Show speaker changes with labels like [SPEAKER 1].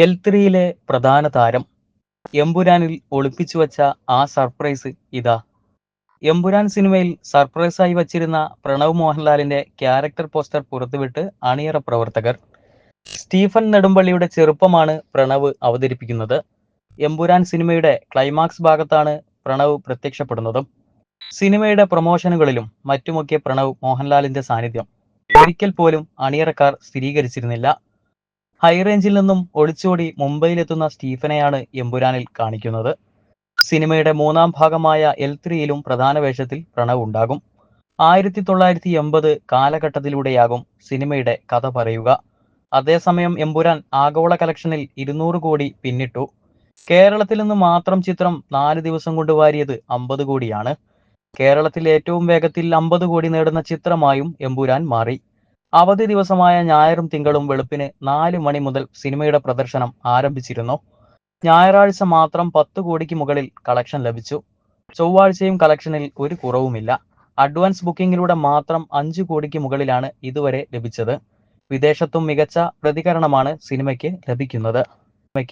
[SPEAKER 1] എൽ3യിലെ പ്രധാന താരം എമ്പുരാനിൽ ഒളിപ്പിച്ചുവച്ച ആ സർപ്രൈസ് ഇതാ. എമ്പുരാൻ സിനിമയിൽ സർപ്രൈസായി വച്ചിരുന്ന പ്രണവ് മോഹൻലാലിന്റെ ക്യാരക്ടർ പോസ്റ്റർ പുറത്തുവിട്ട് അണിയറ പ്രവർത്തകർ. സ്റ്റീഫൻ നെടുമ്പള്ളിയുടെ ചെറുപ്പമാണ് പ്രണവ് അവതരിപ്പിക്കുന്നത്. എമ്പുരാൻ സിനിമയുടെ ക്ലൈമാക്സ് ഭാഗത്താണ് പ്രണവ് പ്രത്യക്ഷപ്പെടുന്നതും. സിനിമയുടെ പ്രൊമോഷനുകളിലും മറ്റുമൊക്കെ പ്രണവ് മോഹൻലാലിന്റെ സാന്നിധ്യം ഒരിക്കൽ പോലും അണിയറക്കാർ സ്ഥിരീകരിച്ചിരുന്നില്ല. ഹൈറേഞ്ചിൽ നിന്നും ഒളിച്ചോടി മുംബൈയിലെത്തുന്ന സ്റ്റീഫനെയാണ് എമ്പുരാനിൽ കാണിക്കുന്നത്. സിനിമയുടെ മൂന്നാം ഭാഗമായ എൽ3യിലും പ്രധാന വേഷത്തിൽ പ്രണവ് ഉണ്ടാകും. 1980 കാലഘട്ടത്തിലൂടെയാകും സിനിമയുടെ കഥ പറയുക. അതേസമയം എമ്പുരാൻ ആഗോള കളക്ഷനിൽ 200 കോടി പിന്നിട്ടു. കേരളത്തിൽ നിന്ന് മാത്രം ചിത്രം 4 ദിവസം കൊണ്ട് വാരിയത് 50 കോടിയാണ്. കേരളത്തിൽ ഏറ്റവും വേഗത്തിൽ 50 കോടി നേടുന്ന ചിത്രമായും എമ്പുരാൻ മാറി. അവധി ദിവസമായ ഞായറും തിങ്കളും വെളുപ്പിന് 4 മണി മുതൽ സിനിമയുടെ പ്രദർശനം ആരംഭിച്ചിരുന്നു. ഞായറാഴ്ച മാത്രം 10 കോടിക്ക് മുകളിൽ കളക്ഷൻ ലഭിച്ചു. ചൊവ്വാഴ്ചയും കളക്ഷനിൽ ഒരു കുറവുമില്ല. അഡ്വാൻസ് ബുക്കിംഗിലൂടെ മാത്രം 5 കോടിക്ക് മുകളിലാണ് ഇതുവരെ ലഭിച്ചത്. വിദേശത്തും മികച്ച പ്രതികരണമാണ് സിനിമയ്ക്ക് ലഭിക്കുന്നത്.